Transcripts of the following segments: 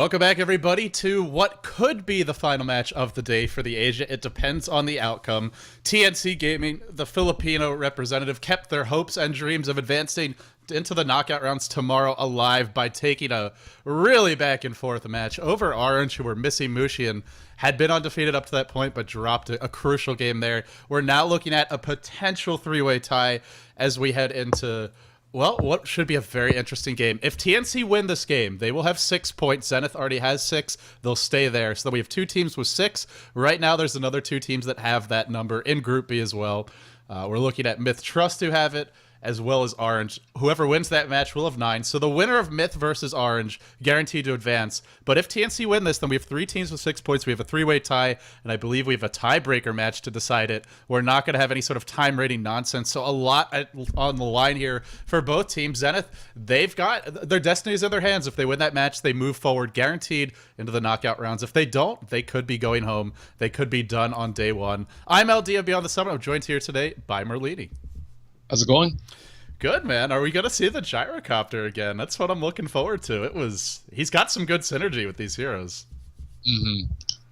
Welcome back, everybody, to what could be the final match of the day for the Asia. It depends on the outcome. TnC Gaming, the Filipino representative, kept their hopes and dreams of advancing into the knockout rounds tomorrow alive by taking a really back and forth match over Orange, who were Missy Mushian, had been undefeated up to that point but dropped a crucial game there. We're now looking at a potential three-way tie as we head into, well, what should be a very interesting game. If TnC win this game, they will have 6 points. Zenith already has 6. They'll stay there. So we have 2 teams with 6. Right now, there's another 2 teams that have that number in Group B as well. We're looking at Myth Trust, who have it, as well as Orange. Whoever wins that match will have 9. So the winner of Myth versus Orange guaranteed to advance. But if TnC win this, then we have 3 teams with 6 points. We have a 3-way tie, and I believe we have a tiebreaker match to decide it. We're not going to have any sort of time rating nonsense. So a lot on the line here for both teams. Zenith, they've got their destinies in their hands. If they win that match, they move forward guaranteed into the knockout rounds. If they don't, they could be going home. They could be done on day 1. I'm LD of Beyond the Summit. I'm joined here today by Merlini. How's it going? Good, man. Are we going to see the gyrocopter again? That's what I'm looking forward to. He's got some good synergy with these heroes.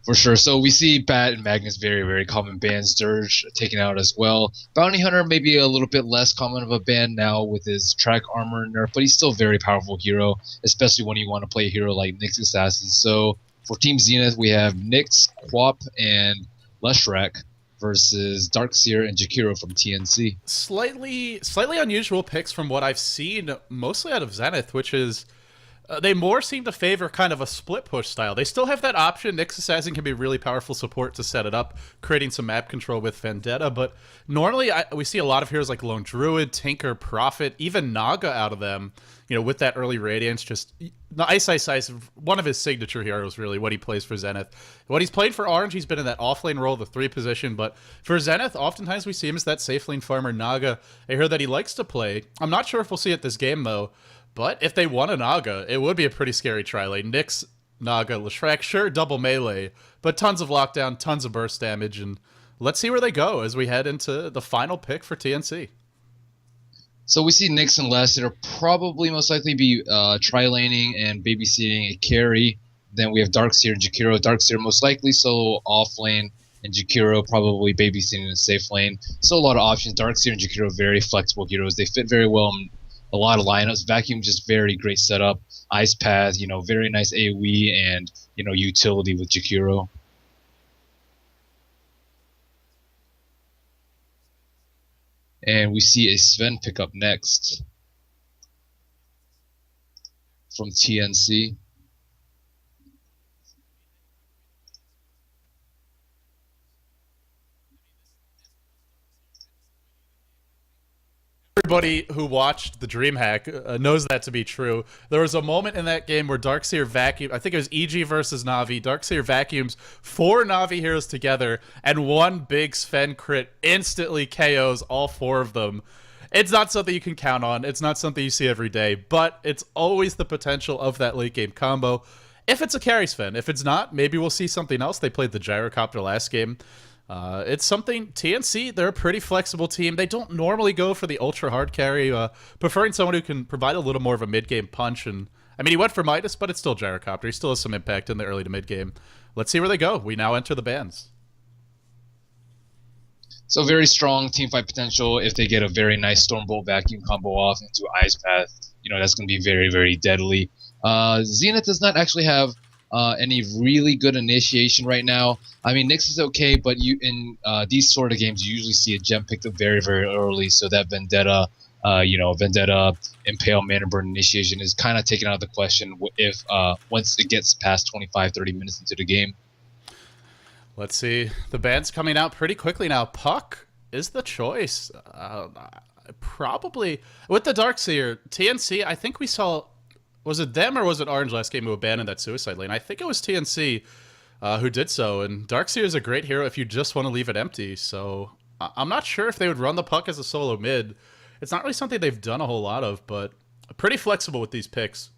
For sure. So we see Bat and Magnus, very, very common bans. Dirge taken out as well. Bounty Hunter, maybe a little bit less common of a ban now with his track armor nerf, but he's still a very powerful hero, especially when you want to play a hero like Nyx Assassin. So for Team Zenith, we have Nyx, Quap, and Leshrac versus Darkseer and Jakiro from TnC. Slightly unusual picks from what I've seen, mostly out of Zenith, which is they more seem to favor kind of a split push style. They still have that option. Nyx Assassin can be really powerful support to set it up, creating some map control with Vendetta, but normally we see a lot of heroes like Lone Druid, Tinker, Prophet, even Naga out of them, you know, with that early Radiance. Just the Ice, one of his signature heroes, really, what he plays for Zenith. What he's played for Orange, he's been in that off-lane role, the 3 position, but for Zenith, oftentimes we see him as that safe lane farmer Naga, a hero that he likes to play. I'm not sure if we'll see it this game, though, but if they won a Naga, it would be a pretty scary tri-lane. Nyx, Naga, Leshrac, sure, double melee, but tons of lockdown, tons of burst damage, and let's see where they go as we head into the final pick for TnC. So we see Nyx and Les that are probably most likely be tri-laning and babysitting a carry. Then we have Darkseer and Jakiro. Darkseer most likely solo off lane, and Jakiro probably babysitting a safe lane. So a lot of options. Darkseer and Jakiro, very flexible heroes. They fit very well in a lot of lineups. Vacuum, just very great setup. Ice Path, you know, very nice AoE and, you know, utility with Jakiro. And we see a Sven pick up next from TnC. Everybody who watched the DreamHack knows that to be true. There was a moment in that game where Darkseer vacuumed, I think it was EG versus Na'Vi. Darkseer vacuums 4 Na'Vi heroes together, and one big Sven crit instantly KOs all 4 of them. It's not something you can count on. It's not something you see every day, but it's always the potential of that late game combo. If it's a carry Sven. If it's not, maybe we'll see something else. They played the gyrocopter last game. It's something, TnC, they're a pretty flexible team. They don't normally go for the ultra hard carry, preferring someone who can provide a little more of a mid-game punch. And I mean, he went for Midas, but it's still gyrocopter. He still has some impact in the early to mid-game. Let's see where they go. We now enter the bans. So very strong team fight potential. If they get a very nice Stormbolt vacuum combo off into Ice Path, you know, that's going to be very, very deadly. Zenith does not actually have any really good initiation right now. I mean, Nyx is okay, but you in these sort of games, you usually see a gem picked up very, very early, so that Vendetta, Vendetta, Impale, Mana Burn initiation is kind of taken out of the question if once it gets past 25, 30 minutes into the game. Let's see. The band's coming out pretty quickly now. Puck is the choice. Probably with the Darkseer. TnC, I think we saw, was it them or was it Orange last game who abandoned that suicide lane? I think it was TnC who did so, and Darkseer is a great hero if you just want to leave it empty, so I'm not sure if they would run the Puck as a solo mid. It's not really something they've done a whole lot of, but pretty flexible with these picks.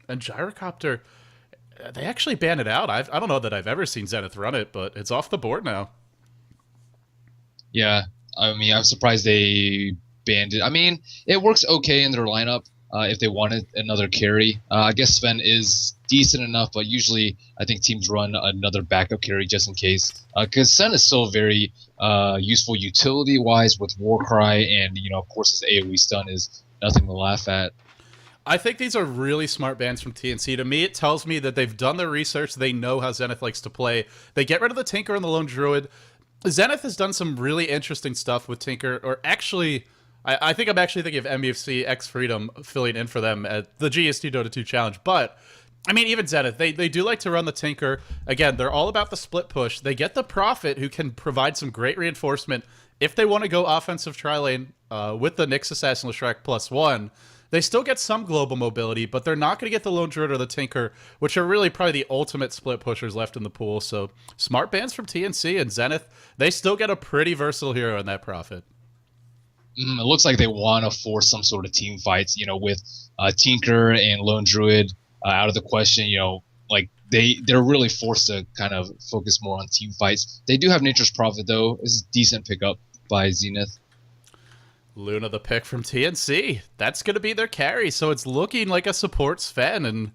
And Gyrocopter, they actually banned it out. I don't know that I've ever seen Zenith run it, but it's off the board now. Yeah, I mean, I'm surprised they banned it. I mean, it works okay in their lineup. if they wanted another carry. I guess Sven is decent enough, but usually I think teams run another backup carry just in case. Because Sven is still very useful utility-wise with Warcry, and of course his AoE stun is nothing to laugh at. I think these are really smart bans from TnC. To me, it tells me that they've done their research. They know how Zenith likes to play. They get rid of the Tinker and the Lone Druid. Zenith has done some really interesting stuff with Tinker, or actually, I think I'm actually thinking of MUFC X Freedom filling in for them at the GST Dota 2 Challenge. But, I mean, even Zenith, they do like to run the Tinker. Again, they're all about the split push. They get the Prophet, who can provide some great reinforcement if they want to go offensive tri-lane with the Nyx Assassin Leshrac +1. They still get some global mobility, but they're not going to get the Lone Druid or the Tinker, which are really probably the ultimate split pushers left in the pool. So smart bans from TnC and Zenith. They still get a pretty versatile hero in that Prophet. It looks like they want to force some sort of team fights, with Tinker and Lone Druid out of the question. Like they're really forced to kind of focus more on team fights. They do have Nature's Prophet, though. This is a decent pickup by Zenith. Luna the pick from TnC. That's going to be their carry, so it's looking like a support Sven, and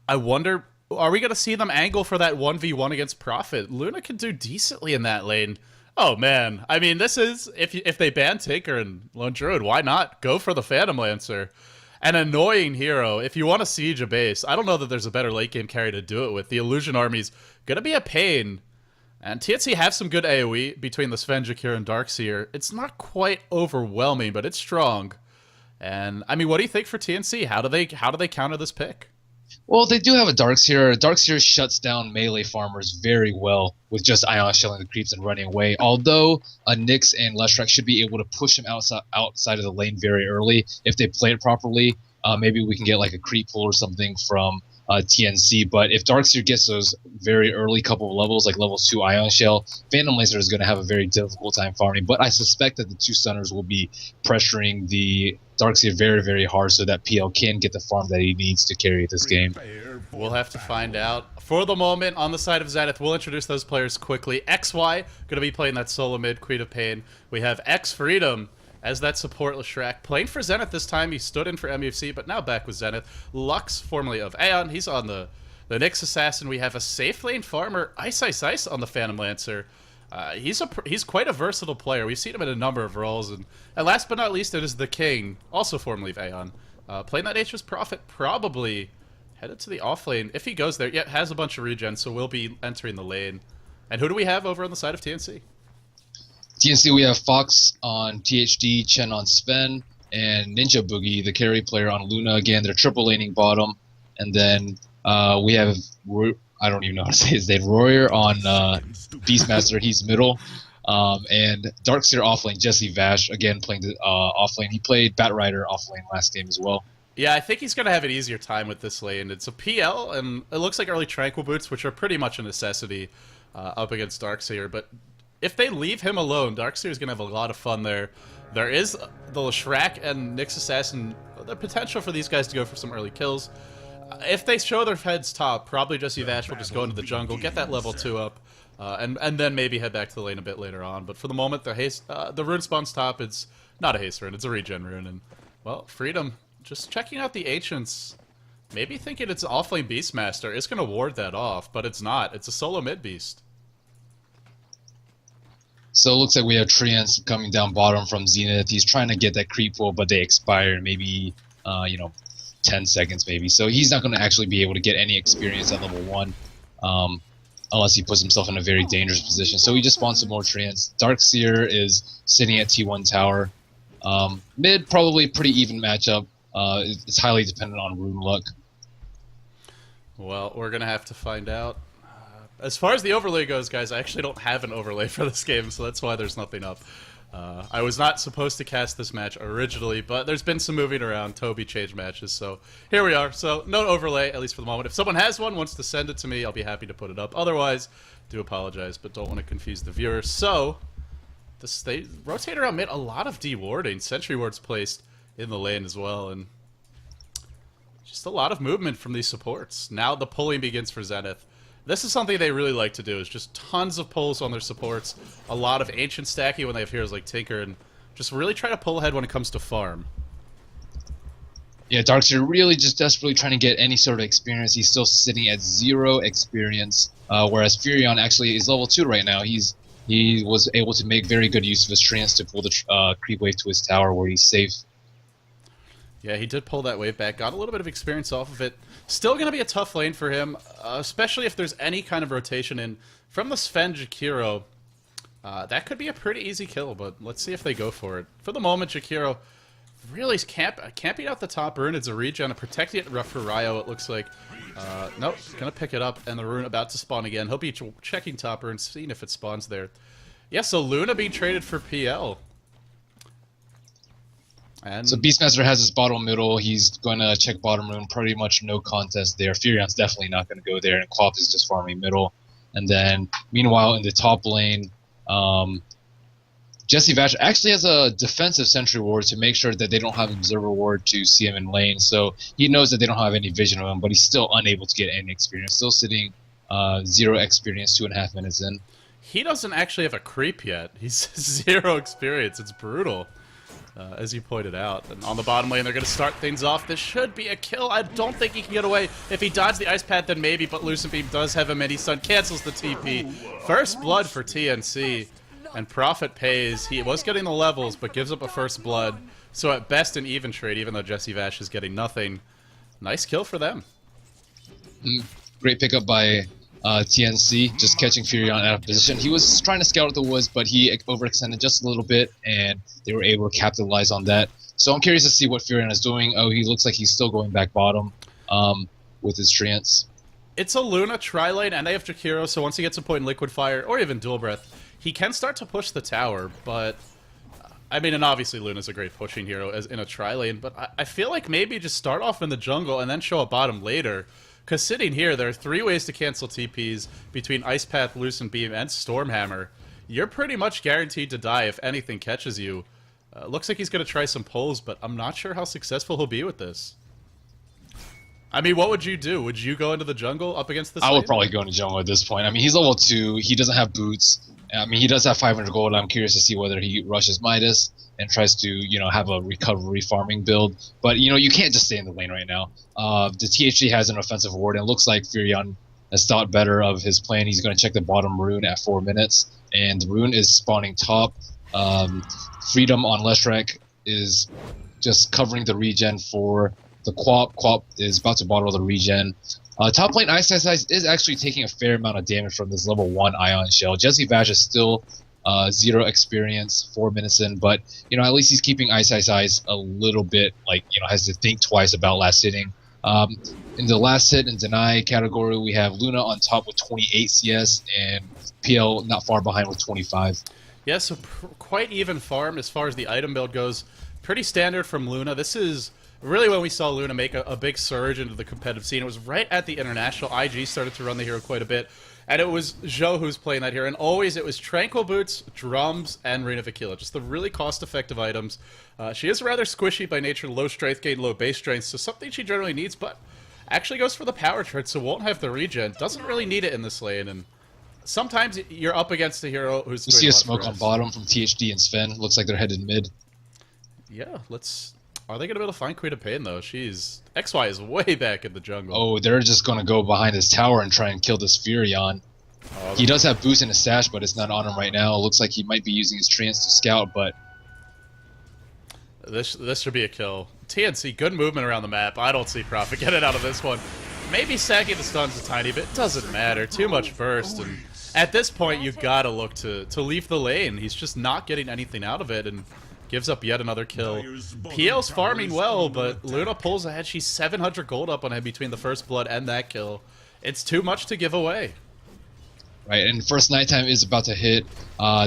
I wonder, are we going to see them angle for that 1v1 against Prophet? Luna can do decently in that lane. Oh, man. I mean, this is, if they ban Tinker and Lone Druid, why not go for the Phantom Lancer? An annoying hero. If you want to siege a base, I don't know that there's a better late game carry to do it with. The Illusion Army's going to be a pain. And TnC have some good AoE between the Sven, Jakir, and Darkseer. It's not quite overwhelming, but it's strong. And I mean, what do you think for TnC? How do they counter this pick? Well, they do have a Darkseer. Darkseer shuts down melee farmers very well with just Ion shelling the creeps and running away. Although Nyx and Leshrac should be able to push him outside of the lane very early if they play it properly. Maybe we can get like a creep pull or something from TnC, but if Darkseer gets those very early couple of levels, like level 2 Ion Shell, Phantom Laser is going to have a very difficult time farming, but I suspect that the two stunners will be pressuring the Darkseer very, very hard so that PL can get the farm that he needs to carry this game. We'll have to find out. For the moment, on the side of Zenith, we'll introduce those players quickly. XY, going to be playing that solo mid, Queen of Pain. We have X Freedom as that support Leshrac. Playing for Zenith this time. He stood in for MUFC, but now back with Zenith. Lux, formerly of Aeon. He's on the Nyx Assassin. We have a safe lane farmer, Ice Ice Ice, on the Phantom Lancer. He's quite a versatile player. We've seen him in a number of roles. And last but not least, it is the King, also formerly of Aeon. Playing that Nature's Prophet, probably headed to the off lane. If he goes there, yeah, has a bunch of regen, so we'll be entering the lane. And who do we have over on the side of TnC? TnC, we have Fox on THD, Chen on Sven, and Ninja Boogie, the carry player, on Luna. Again, they're triple laning bottom. And then we have, I don't even know how to say his name, Royer on Beastmaster. He's middle. And Darkseer offlane, Jesse Vash, again playing the offlane. He played Batrider offlane last game as well. Yeah, I think he's going to have an easier time with this lane. It's a PL, and it looks like early Tranquil Boots, which are pretty much a necessity up against Darkseer. But if they leave him alone, Darkseer is going to have a lot of fun there. There is the Leshrac and Nyx Assassin, the potential for these guys to go for some early kills. If they show their heads top, probably Jesse Vash will just go into the jungle, get that level 2 up, and then maybe head back to the lane a bit later on. But for the moment, the rune spawns top. It's not a haste rune, it's a regen rune. And, well, Freedom, just checking out the Ancients, maybe thinking it's offlane Beastmaster. It's going to ward that off, but it's not. It's a solo mid beast. So it looks like we have TnC coming down bottom from Zenith. He's trying to get that creep pull, but they expire in maybe, 10 seconds maybe. So he's not going to actually be able to get any experience at level 1 unless he puts himself in a very dangerous position. So he just spawns some more TnC. Darkseer is sitting at T1 tower. Mid, probably pretty even matchup. It's highly dependent on rune luck. Well, we're going to have to find out. As far as the overlay goes, guys, I actually don't have an overlay for this game, so that's why there's nothing up. I was not supposed to cast this match originally, but there's been some moving around. Toby changed matches, so here we are. So no overlay, at least for the moment. If someone has one, wants to send it to me, I'll be happy to put it up. Otherwise, do apologize, but don't want to confuse the viewer. So they rotate around mid. A lot of dewarding. Sentry wards placed in the lane as well, and just a lot of movement from these supports. Now the pulling begins for Zenith. This is something they really like to do, is just tons of pulls on their supports, a lot of ancient stacking when they have heroes like Tinker, and just really try to pull ahead when it comes to farm. Yeah, Darkseer really just desperately trying to get any sort of experience. He's still sitting at 0 experience, whereas Furion actually is level 2 right now. He was able to make very good use of his trance to pull the creep wave to his tower where he's safe. Yeah, he did pull that wave back, got a little bit of experience off of it. Still going to be a tough lane for him, especially if there's any kind of rotation in from the Sven Jakiro. That could be a pretty easy kill, but let's see if they go for it. For the moment, Jakiro really is camping out the top rune. It's a regen, protecting it for Ryo, it looks like. Nope, gonna pick it up, and the rune about to spawn again. He'll be checking top rune, seeing if it spawns there. Yeah, so Luna being traded for PL. And so Beastmaster has his bottom middle. He's going to check bottom rune. Pretty much no contest there. Furion's definitely not going to go there, and Quap is just farming middle. And then, meanwhile, in the top lane, Jesse Vash actually has a defensive sentry ward to make sure that they don't have observer ward to see him in lane. So he knows that they don't have any vision of him, but he's still unable to get any experience. Still sitting 0 experience, 2.5 minutes in. He doesn't actually have a creep yet. He's 0 experience. It's brutal. As you pointed out. And on the bottom lane, they're going to start things off. This should be a kill. I don't think he can get away. If he dodges the Ice Path, then maybe, but Lucent Beam does have a mini stun. Cancels the TP. First blood for TnC. And Prophet pays. He was getting the levels, but gives up a first blood. So at best, an even trade, even though Jesse Vash is getting nothing. Nice kill for them. Great pickup by TnC, just catching Furion out of position. He was trying to scout the woods, but he overextended just a little bit, and they were able to capitalize on that. So I'm curious to see what Furion is doing. Oh, he looks like he's still going back bottom with his trance. It's a Luna tri-lane, and they have Jakiro, so once he gets a point in Liquid Fire, or even Dual Breath, he can start to push the tower, but... I mean, and obviously Luna's a great pushing hero as in a tri-lane, but I feel like maybe just start off in the jungle and then show a bottom later. Because sitting here, there are 3 ways to cancel TPs between Ice Path, Lucent Beam, and Stormhammer. You're pretty much guaranteed to die if anything catches you. Looks like he's going to try some pulls, but I'm not sure how successful he'll be with this. I mean, what would you do? Would you go into the jungle up against this I lane? would probably go into jungle at this point. I mean, he's level 2. He doesn't have boots. I mean, he does have 500 gold. I'm curious to see whether he rushes Midas and tries to, have a recovery farming build. But, you can't just stay in the lane right now. The THC has an offensive ward, and it looks like Furion has thought better of his plan. He's going to check the bottom rune at 4 minutes, and the rune is spawning top. Freedom on Leshrac is just covering the regen for the Quap. Quap is about to bottle the regen. Top lane Ice Ice is actually taking a fair amount of damage from this level 1 Ion Shell. Jesse Vash is still 0 experience, 4 minutes in, but at least he's keeping Ice a little bit, has to think twice about last hitting. In the last hit and deny category, we have Luna on top with 28 CS and PL not far behind with 25. Yeah, so quite even farm as far as the item build goes. Pretty standard from Luna. This is really when we saw Luna make a big surge into the competitive scene. It was right at the International. IG started to run the hero quite a bit. And it was Zhou who's playing that here. And always it was Tranquil Boots, Drums, and Rune of Aquila. Just the really cost-effective items. She is rather squishy by nature, low strength gain, low base strength, so something she generally needs, but actually goes for the power chart, so won't have the regen. Doesn't really need it in this lane, and sometimes you're up against a hero who's... You see a smoke on bottom from THD and Sven. Looks like they're headed mid. Yeah, let's... Are they going to be able to find Queen of Pain, though? XY is way back in the jungle. Oh, they're just going to go behind his tower and try and kill this Furion. He does have boost in his stash, but it's not on him right now. It looks like he might be using his trance to scout, but... This should be a kill. TnC, good movement around the map. I don't see Prophet getting out of this one. Maybe sacking the stuns a tiny bit. Doesn't matter. Too much burst. And at this point, you got to look to leave the lane. He's just not getting anything out of it, and... gives up yet another kill. PL's farming well, but Luna pulls ahead. She's 700 gold up on him between the first blood and that kill. It's too much to give away. Right, and first nighttime is about to hit.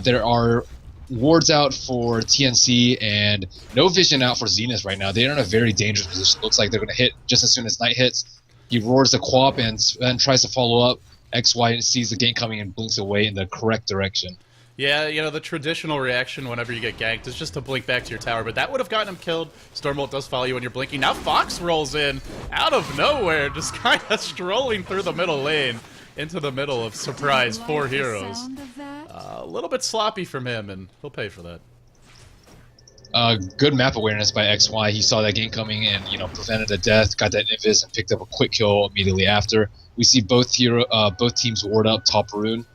There are wards out for TnC and no vision out for Zenith right now. They're in a very dangerous position. Looks like they're going to hit just as soon as night hits. He roars the Quap and tries to follow up. XY sees the gank coming and blinks away in the correct direction. Yeah, the traditional reaction whenever you get ganked is just to blink back to your tower, but that would have gotten him killed. Stormbolt does follow you when you're blinking. Now Fox rolls in out of nowhere, just kind of strolling through the middle lane into the middle of surprise 4 heroes. A little bit sloppy from him, and he'll pay for that. Good map awareness by XY. He saw that game coming and prevented a death, got that invis, and picked up a quick kill immediately after. We see both teams ward up top rune.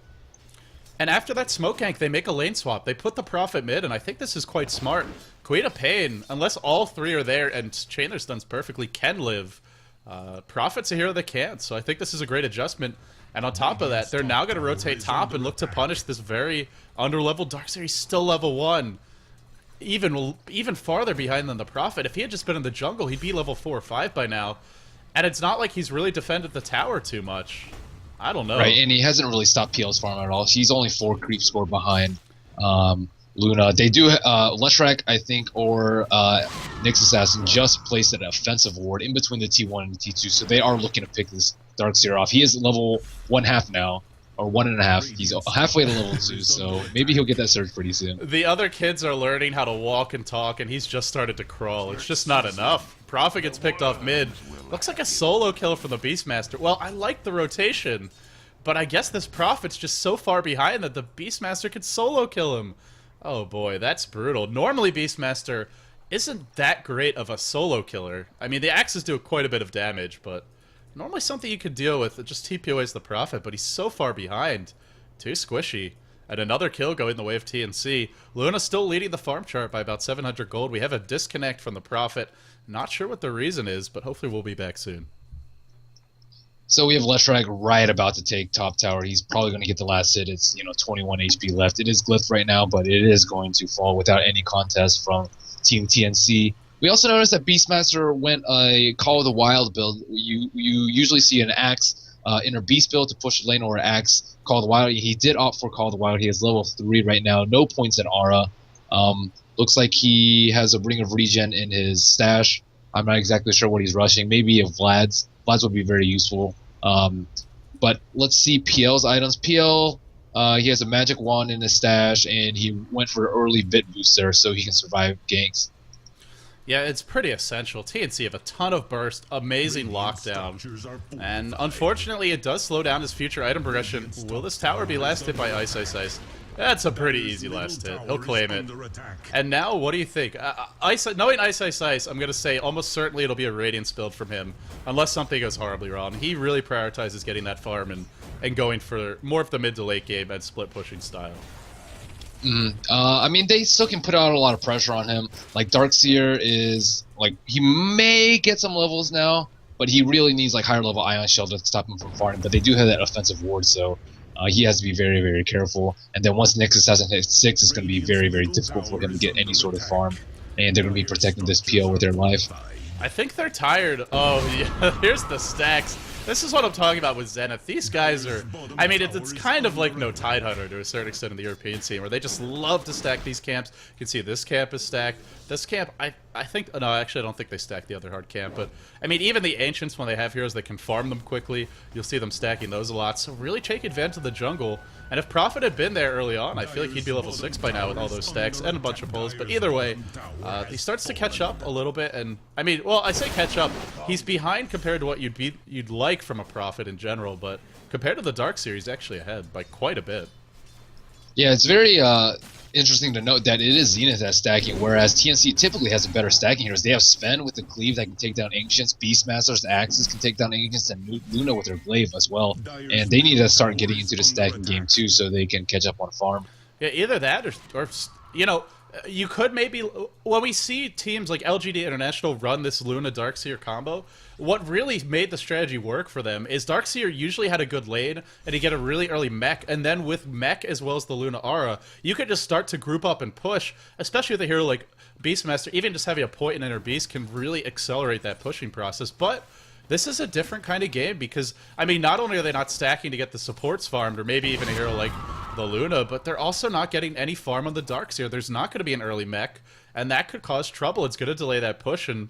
And after that smoke gank, they make a lane swap. They put the Prophet mid, and I think this is quite smart. Queen of Pain, unless all three are there and Chain Stuns perfectly, can live. Prophet's a hero that can't, so I think this is a great adjustment. And on top of that, they're now going to rotate top and look to punish this very underleveled Darkseer. He's still level 1. Even farther behind than the Prophet. If he had just been in the jungle, he'd be level 4 or 5 by now. And it's not like he's really defended the tower too much. I don't know. Right, and he hasn't really stopped PL's farm at all. He's only 4 creep score behind Luna. They do, Leshrac, I think, or Nyx Assassin just placed an offensive ward in between the T1 and the T2, so they are looking to pick this Darkseer off. He is level 1.5 now, or 1.5. He's halfway to level 2, so maybe he'll get that surge pretty soon. The other kids are learning how to walk and talk, and he's just started to crawl. It's just not enough. Prophet gets picked off mid. Looks like a solo kill from the Beastmaster. Well, I like the rotation, but I guess this Prophet's just so far behind that the Beastmaster could solo kill him. Oh boy, that's brutal. Normally Beastmaster isn't that great of a solo killer. I mean, the axes do quite a bit of damage, but normally something you could deal with. It just TPOAs the Prophet, but he's so far behind. Too squishy. And another kill going the way of TnC. Luna still leading the farm chart by about 700 gold. We have a disconnect from the Prophet. Not sure what the reason is, but hopefully we'll be back soon. So we have Leshrac right about to take top tower. He's probably going to get the last hit. It's 21 HP left. It is glyphed right now, but it is going to fall without any contest from Team TnC. We also noticed that Beastmaster went a Call of the Wild build. You usually see an Axe inner Beast build to push lane or Axe Call of the Wild. He did opt for Call of the Wild. He is level 3 right now. No points in Aura. Looks like he has a Ring of Regen in his stash. I'm not exactly sure what he's rushing. Maybe a Vlad's. Vlad's would be very useful. But let's see PL's items. PL, he has a magic wand in his stash, and he went for an early bit booster so he can survive ganks. Yeah, it's pretty essential. TnC have a ton of burst, amazing lockdown, and unfortunately it does slow down his future item progression. Will this tower be last hit by Ice Ice Ice? That's a pretty easy last hit. He'll claim it. And now, what do you think? Knowing Ice Ice Ice, I'm going to say almost certainly it'll be a Radiance build from him, unless something goes horribly wrong. He really prioritizes getting that farm and going for more of the mid to late game and split pushing style. I mean, they still can put out a lot of pressure on him. Like, Darkseer is, like, he may get some levels now, but he really needs, like, higher level Ion Shell to stop him from farming. But they do have that offensive ward, so he has to be very, very careful. And then once Nyx Assassin hits 6, it's going to be very, very difficult for him to get any sort of farm. And they're going to be protecting this PO with their life. I think they're tired. Oh, yeah, here's the stacks. This is what I'm talking about with Zenith. These guys are, I mean, it's kind of like no Tidehunter to a certain extent in the European scene, where they just love to stack these camps. You can see this camp is stacked. This camp, I think, no, actually I don't think they stack the other hard camp, but, I mean, even the Ancients, when they have heroes, they can farm them quickly. You'll see them stacking those a lot, so really take advantage of the jungle. And if Prophet had been there early on, I feel like he'd be level 6 by now with all those stacks and a bunch of pulls. But either way, he starts to catch up a little bit. And I mean, well, I say catch up. He's behind compared to what you'd like from a Prophet in general. But compared to the Darkseer, he's actually ahead by quite a bit. Yeah, it's very interesting to note that it is Zenith that's stacking, whereas TnC typically has a better stacking heroes. They have Sven with the Cleave that can take down Ancients, Beastmasters, Axes can take down Ancients, and Luna with her Glaive as well. And they need to start getting into the stacking game too so they can catch up on farm. Yeah, either that or you know, you could maybe, when we see teams like LGD International run this Luna Darkseer combo, what really made the strategy work for them is Darkseer usually had a good lane, and you get a really early mech, and then with mech as well as the Luna Aura, you could just start to group up and push, especially with a hero like Beastmaster. Even just having a point in Inner Beast can really accelerate that pushing process. But this is a different kind of game because, I mean, not only are they not stacking to get the supports farmed, or maybe even a hero like the Luna, but they're also not getting any farm on the Darkseer. There's not going to be an early mech, and that could cause trouble. It's going to delay that push, and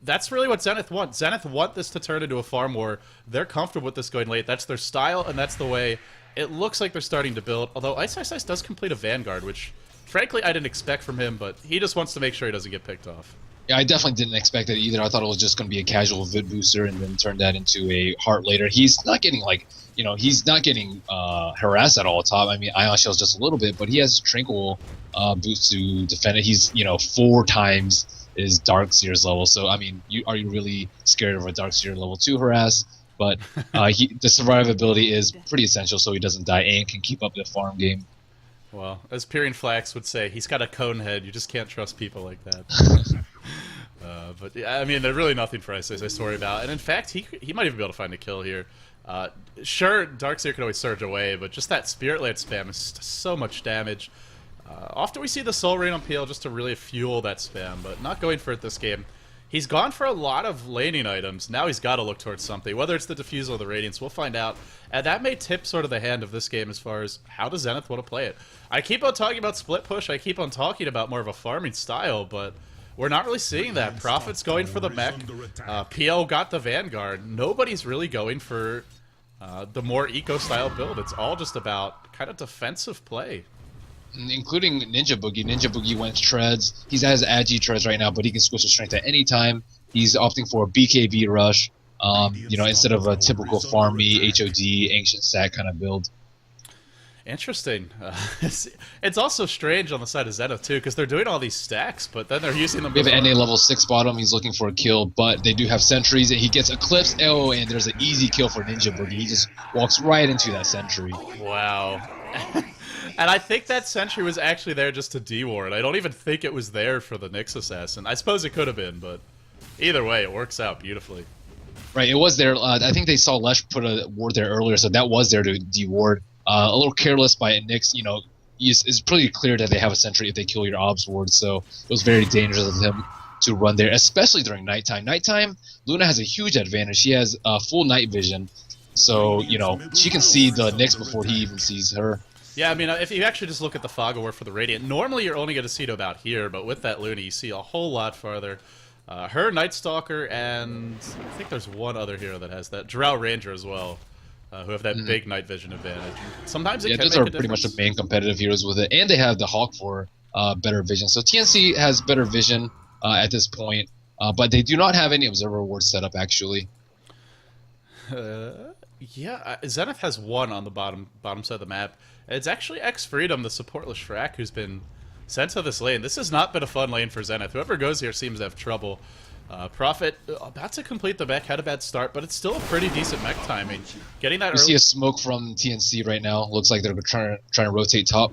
that's really what Zenith wants. Zenith want this to turn into a farm war. They're comfortable with this going late. That's their style, and that's the way it looks like they're starting to build. Although Ice Ice Ice does complete a Vanguard, which, frankly, I didn't expect from him, but he just wants to make sure he doesn't get picked off. Yeah, I definitely didn't expect that either. I thought it was just going to be a casual vid booster and then turn that into a heart later. He's not getting like, he's not getting harassed at all top. I mean, Ion Shell's just a little bit, but he has Tranquil boost to defend it. He's, 4 times is Darkseer's level. So, I mean, are you really scared of a Darkseer level 2 harass? But the survivability is pretty essential so he doesn't die and can keep up the farm game. Well, as Pyrian Flax would say, he's got a cone head. You just can't trust people like that. But yeah, I mean, they're really nothing for Ice Ice to worry about. And in fact, he might even be able to find a kill here. Sure, Darkseer can always surge away, but just that Spirit Lance spam is so much damage. Often we see the Soul Rain on PL just to really fuel that spam, but not going for it this game. He's gone for a lot of laning items. Now he's got to look towards something. Whether it's the Diffusal or the Radiance, we'll find out. And that may tip sort of the hand of this game as far as how does Zenith want to play it. I keep on talking about split push. I keep on talking about more of a farming style, but we're not really seeing that. Prophet's going for the mech. PL got the Vanguard. Nobody's really going for the more eco-style build. It's all just about kind of defensive play. Including Ninja Boogie. Ninja Boogie went Treads. He has Agi Treads right now, but he can switch to Strength at any time. He's opting for a BKB Rush, instead of a typical farmy HOD, Ancient Sack kind of build. Interesting. It's also strange on the side of Zenith, too, because they're doing all these stacks, but then they're using them... We have an NA level 6 bottom. He's looking for a kill, but they do have sentries, and he gets Eclipse. Oh, and there's an easy kill for Ninja Boogie. He just walks right into that sentry. Wow. And I think that sentry was actually there just to D-ward. I don't even think it was there for the Nyx Assassin. I suppose it could have been, but either way, it works out beautifully. Right, it was there. I think they saw Lesh put a ward there earlier, so that was there to D-ward. A little careless by Nyx, it's pretty clear that they have a sentry if they kill your obs ward, so it was very dangerous of him to run there, especially during nighttime. Nighttime, Luna has a huge advantage. She has full night vision, so, she can see the Nyx before he even sees her. Yeah, I mean, if you actually just look at the Fog of War for the Radiant, normally you're only going to see to about here, but with that Luna, you see a whole lot farther. Her, Night Stalker, and I think there's one other hero that has that. Drow Ranger as well, who have that big night vision advantage. Sometimes it can make a difference. Those are pretty much the main competitive heroes with it, and they have the Hawk for better vision. So TnC has better vision at this point, but they do not have any Observer wards set up, actually. Yeah, Zenith has one on the bottom side of the map. It's actually X-Freedom, the supportless Shrek, who's been sent to this lane. This has not been a fun lane for Zenith. Whoever goes here seems to have trouble. Prophet about to complete the mech, had a bad start, but it's still a pretty decent mech timing. Getting that see a smoke from TnC right now. Looks like they're trying to rotate top.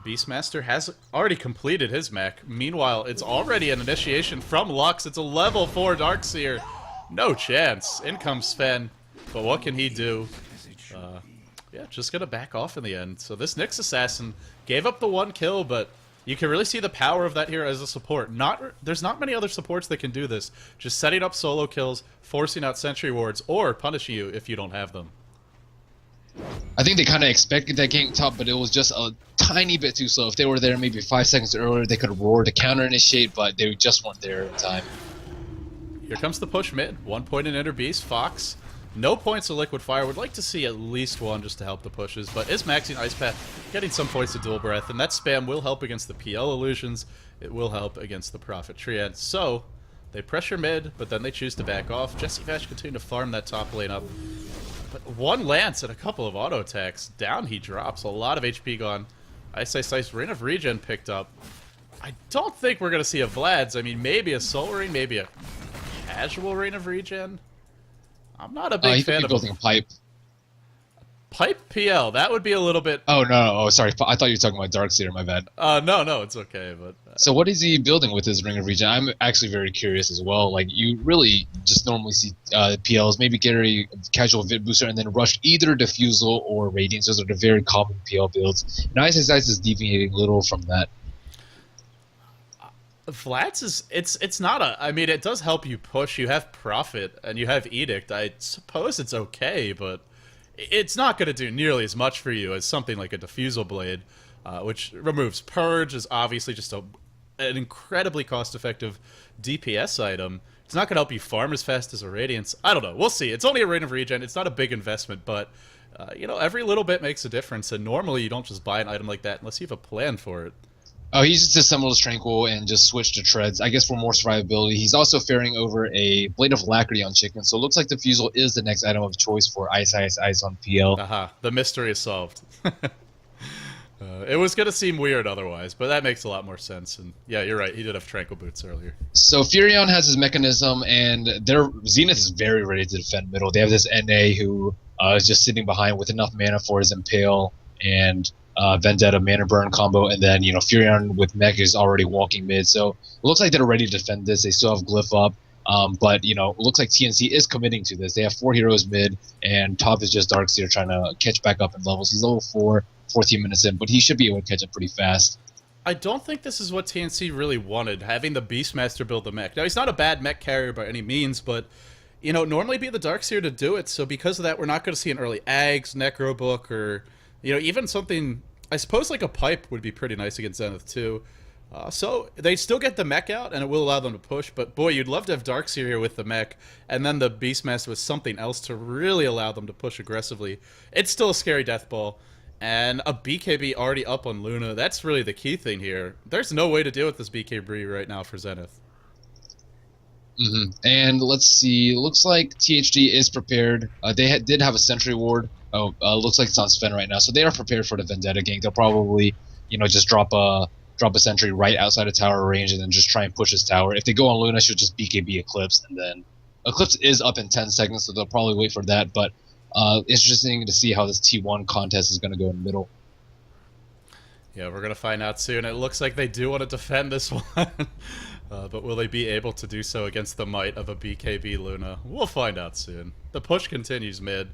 Beastmaster has already completed his mech. Meanwhile, it's already an initiation from Lux. It's a level 4 Darkseer. No chance. In comes Sven. But what can he do? Yeah, just gonna back off in the end. So this Nyx Assassin gave up the 1 kill, but you can really see the power of that hero as a support. There's not many other supports that can do this. Just setting up solo kills, forcing out sentry wards, or punishing you if you don't have them. I think they kind of expected that gank top, but it was just a tiny bit too slow. If they were there maybe 5 seconds earlier, they could have roared to counter-initiate, but they just weren't there in time. Here comes the push mid. 1 point in Inner Beast. Fox. No points of Liquid Fire. Would like to see at least 1 just to help the pushes, but is maxing Ice Path, getting some points of Dual Breath, and that spam will help against the PL illusions. It will help against the Prophet Triad. So, they pressure mid, but then they choose to back off. Jesse Vash continue to farm that top lane up. But 1 Lance and a couple of auto attacks. Down he drops. A lot of HP gone. Ice Ice Ice. Ring of Regen picked up. I don't think we're going to see a Vlad's. I mean, maybe a Soul Ring, maybe a casual Ring of Regen. I'm not a big fan of building a pipe. Pipe PL, that would be a little bit... Oh, no. Oh, sorry. I thought you were talking about Darkseer, my bad. No, it's okay, but... So what is he building with his Ring of Regen? I'm actually very curious as well. Like, you really just normally see PLs, maybe get a casual Vit Booster, and then rush either Diffusal or Radiance. Those are the very common PL builds. And Ice is deviating little from that. Vlad's is... It's not a... I mean, it does help you push. You have Prophet, and you have Edict. I suppose it's okay, but... It's not going to do nearly as much for you as something like a Diffusal Blade, which removes Purge, is obviously just an incredibly cost-effective DPS item. It's not going to help you farm as fast as a Radiance. I don't know. We'll see. It's only a Ring of Regen. It's not a big investment, but, every little bit makes a difference, and normally you don't just buy an item like that unless you have a plan for it. Oh, he's just assembled his Tranquil and just switched to Treads, I guess for more survivability. He's also faring over a Blade of Alacrity on Chicken, so it looks like the Fusel is the next item of choice for Ice Ice Ice on PL. Aha, the mystery is solved. It was going to seem weird otherwise, but that makes a lot more sense. And yeah, you're right. He did have Tranquil Boots earlier. So Furion has his mechanism, and their Zenith is very ready to defend middle. They have this NA who is just sitting behind with enough mana for his Impale and Vendetta mana burn combo, and then Furion with mech is already walking mid. So it looks like they're ready to defend this. They still have Glyph up, but it looks like TnC is committing to this. They have 4 heroes mid, and top is just Darkseer trying to catch back up in levels. He's level 4, 14 minutes in, but he should be able to catch up pretty fast. I don't think this is what TnC really wanted, having the Beastmaster build the mech. Now, he's not a bad mech carrier by any means, but, normally be the Darkseer to do it, so because of that, we're not going to see an early Ags, Necrobook, or, even something, I suppose like a Pipe would be pretty nice against Zenith, too. So they still get the mech out, and it will allow them to push, but boy, you'd love to have Darkseer here with the mech, and then the Beastmaster with something else to really allow them to push aggressively. It's still a scary death ball. And a BKB already up on Luna. That's really the key thing here. There's no way to deal with this BKB right now for Zenith. And let's see. Looks like THD is prepared. They did have a Sentry Ward. Looks like it's on Sven right now. So they are prepared for the Vendetta gank. They'll probably, just drop a Sentry right outside of tower range and then just try and push his tower. If they go on Luna, she'll just BKB Eclipse. And then Eclipse is up in 10 seconds, so they'll probably wait for that. But interesting to see how this T1 contest is going to go in the middle. Yeah, we're going to find out soon. It looks like they do want to defend this one. But will they be able to do so against the might of a BKB Luna? We'll find out soon. The push continues mid.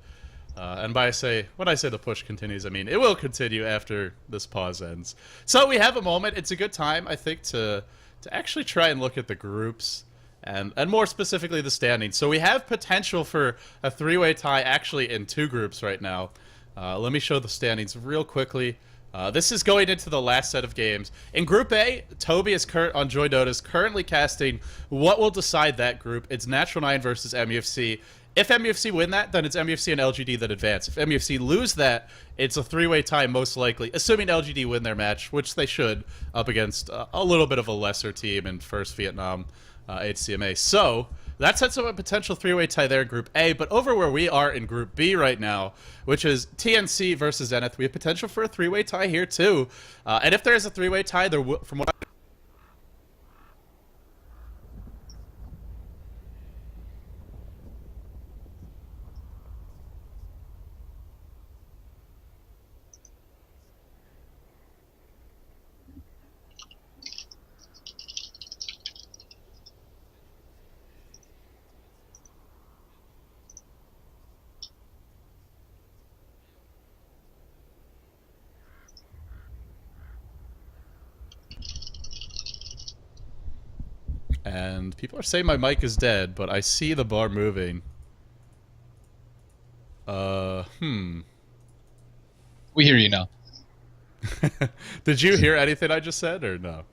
And when I say the push continues, I mean it will continue after this pause ends. So we have a moment. It's a good time, I think, to actually try and look at the groups. And more specifically, the standings. So we have potential for a 3-way tie actually in 2 groups right now. Let me show the standings real quickly. This is going into the last set of games. In Group A, Toby is on Joy Notice, currently casting what will decide that group. It's Natural 9 versus MUFC. If MUFC win that, then it's MUFC and LGD that advance. If MUFC lose that, it's a 3-way tie most likely, assuming LGD win their match, which they should, up against a little bit of a lesser team in First Vietnam. HCMA. So that sets up a potential 3-way tie there in Group A, but over where we are in Group B right now, which is TnC versus Zenith, we have potential for a 3-way tie here too. And if there is a 3-way tie, from what And people are saying my mic is dead, but I see the bar moving. We hear you now. Did you hear anything I just said, or no?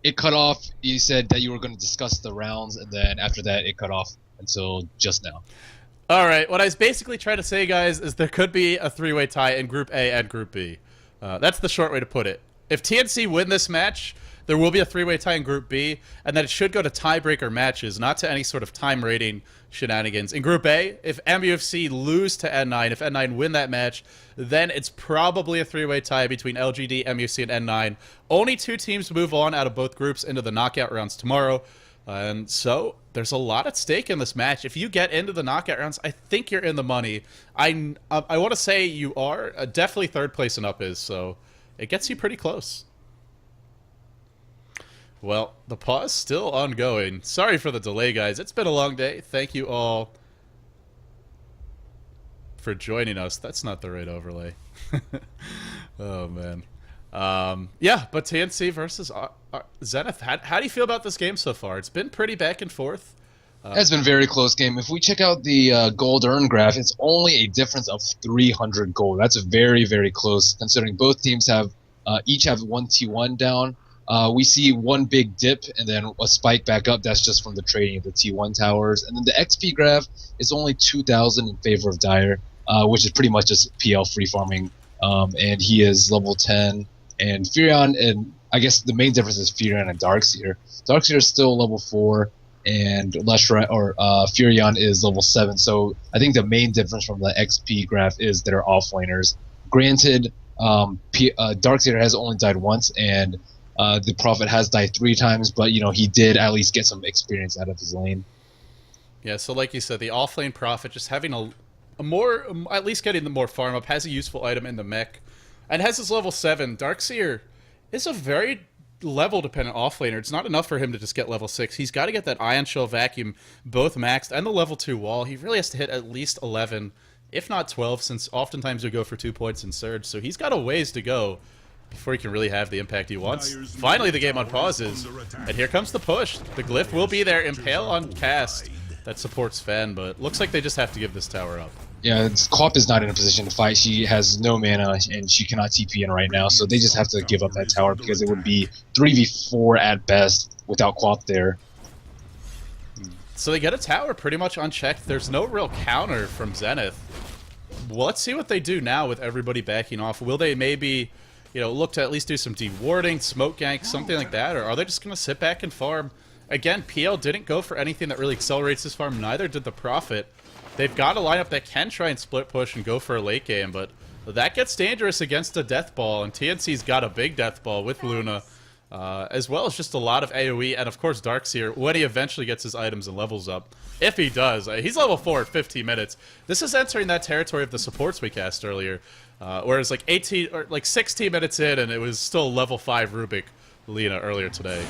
It cut off. You said that you were going to discuss the rounds, and then after that, it cut off until just now. All right. What I was basically trying to say, guys, is there could be a 3-way tie in Group A and Group B. That's the short way to put it. If TnC win this match, there will be a 3-way tie in Group B, and then it should go to tiebreaker matches, not to any sort of time rating shenanigans. In Group A, if MUFC lose to N9, if N9 win that match, then it's probably a 3-way tie between LGD, MUFC, and N9. Only 2 teams move on out of both groups into the knockout rounds tomorrow. And so there's a lot at stake in this match. If you get into the knockout rounds, I think you're in the money. I want to say you are. Definitely third place and up is, so it gets you pretty close. Well, the pause still ongoing. Sorry for the delay, guys. It's been a long day. Thank you all for joining us. That's not the right overlay. Oh, man. Yeah, but TnC versus Zenith. How do you feel about this game so far? It's been pretty back and forth. It's been a very close game. If we check out the gold earn graph, it's only a difference of 300 gold. That's very, very close, considering both teams have each have 1 T1 down. We see one big dip and then a spike back up. That's just from the trading of the T1 towers. And then the XP graph is only 2,000 in favor of Dire, which is pretty much just PL free farming. And he is level 10. And Furion and I guess the main difference is Furion and Darkseer. Darkseer is still level 4, and Furion is level 7. So I think the main difference from the XP graph is their offlaners. Granted, Darkseer has only died once, and the Prophet has died 3 times, but he did at least get some experience out of his lane. Yeah, so like you said, the offlane Prophet just having a more, at least getting the more farm up, has a useful item in the mech, and has his level 7. Darkseer is a very level dependent offlaner. It's not enough for him to just get level 6. He's got to get that Ion Shell Vacuum both maxed and the level 2 wall. He really has to hit at least 11, if not 12, since oftentimes we go for 2 points in Surge. So he's got a ways to go before he can really have the impact he wants. Finally, the game unpauses, and here comes the push. The Glyph will be there, Impale on cast. That supports Fen, but looks like they just have to give this tower up. Yeah, Quap is not in a position to fight. She has no mana, and she cannot TP in right now, so they just have to give up that tower because it would be 3v4 at best without Quap there. So they get a tower pretty much unchecked. There's no real counter from Zenith. Well, let's see what they do now with everybody backing off. Will they maybe, look to at least do some dewarding, smoke gank, something like that, or are they just going to sit back and farm? Again, PL didn't go for anything that really accelerates his farm, neither did the Prophet. They've got a lineup that can try and split push and go for a late game, but that gets dangerous against a Death Ball, and TnC's got a big Death Ball with Luna, as well as just a lot of AoE, and of course Darkseer, when he eventually gets his items and levels up. If he does. He's level 4 at 15 minutes. This is entering that territory of the supports we cast earlier, whereas like 18 or like 16 minutes in, and it was still level 5 Rubik Lina earlier today.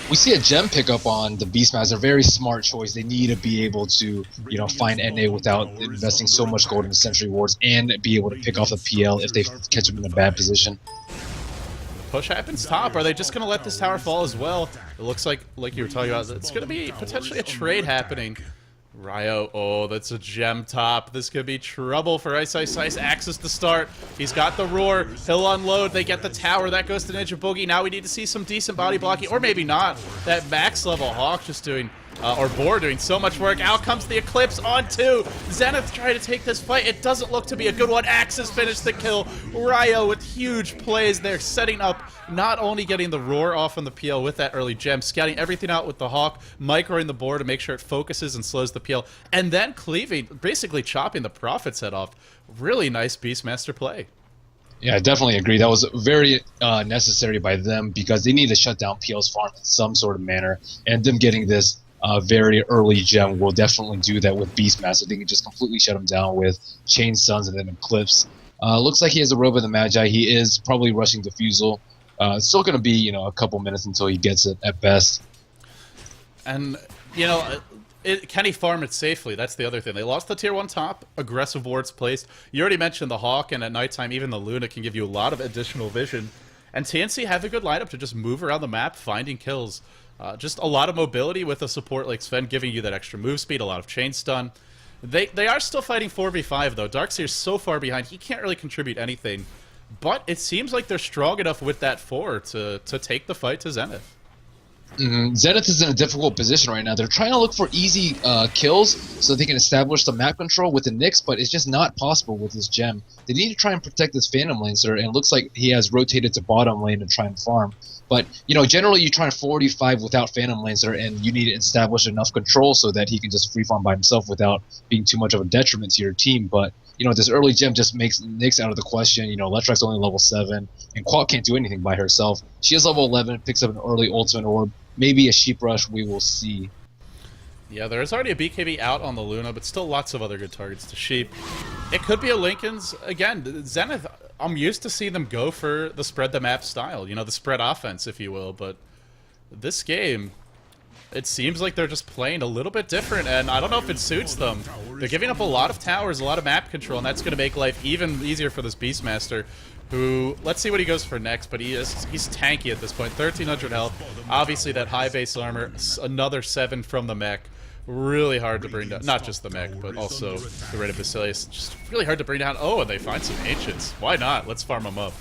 We see a gem pickup on the Beastmaster. Very smart choice. They need to be able to, find NA without investing so much gold in the Sentry Wards and be able to pick off a PL if they catch him in a bad position. Push happens top. Are they just going to let this tower fall as well? It looks like you were talking about, it's going to be potentially a trade happening. Ryo, oh, that's a gem top. This could be trouble for Ice Ice Ice. Access to start. He's got the roar. He'll unload. They get the tower. That goes to Ninja Boogie. Now we need to see some decent body blocking, or maybe not. That max level Hawk just doing, or Boar doing so much work. Out comes the Eclipse on 2. Zenith trying to take this fight. It doesn't look to be a good one. Axis finished the kill. Ryo with huge plays there, setting up, not only getting the roar off on the PL with that early gem, scouting everything out with the Hawk, microing the board to make sure it focuses and slows the PL, and then cleaving, basically chopping the Prophet's head off. Really nice Beastmaster play. Yeah, I definitely agree. That was very necessary by them because they need to shut down PL's farm in some sort of manner, and them getting this very early gem will definitely do that with Beastmaster. They can just completely shut him down with Chain Suns and then Eclipse. Looks like he has a Robe of the Magi. He is probably rushing Diffusal. It's still going to be, a couple minutes until he gets it at best. And, can he farm it safely? That's the other thing. They lost the tier 1 top, aggressive wards placed. You already mentioned the Hawk, and at nighttime, even the Luna can give you a lot of additional vision. And TnC have a good lineup to just move around the map, finding kills. Just a lot of mobility with a support like Sven giving you that extra move speed, a lot of chain stun. They are still fighting 4v5, though. Darkseer's so far behind, he can't really contribute anything. But it seems like they're strong enough with that 4 to take the fight to Zenith. Zenith is in a difficult position right now. They're trying to look for easy kills so they can establish the map control with the Nyx, but it's just not possible with this gem. They need to try and protect this Phantom Lancer, and it looks like he has rotated to bottom lane to try and farm. But, generally you try and 45 without Phantom Lancer, and you need to establish enough control so that he can just free farm by himself without being too much of a detriment to your team. But, this early gem just makes Nyx out of the question. Electra's only level 7, and Quat can't do anything by herself. She is level 11, picks up an early ultimate orb. Maybe a Sheep Rush, we will see. Yeah, there is already a BKB out on the Luna, but still lots of other good targets to Sheep. It could be a Linken's. Again, Zenith, I'm used to seeing them go for the spread the map style, the spread offense, if you will, but this game, it seems like they're just playing a little bit different, and I don't know if it suits them. They're giving up a lot of towers, a lot of map control, and that's going to make life even easier for this Beastmaster, who, let's see what he goes for next, but he's tanky at this point. 1300 health, obviously that high base armor, another 7 from the mech. Really hard to bring down, not just the mech, but also the Raid of Basilius. Just really hard to bring down. Oh, and they find some Ancients. Why not? Let's farm them up.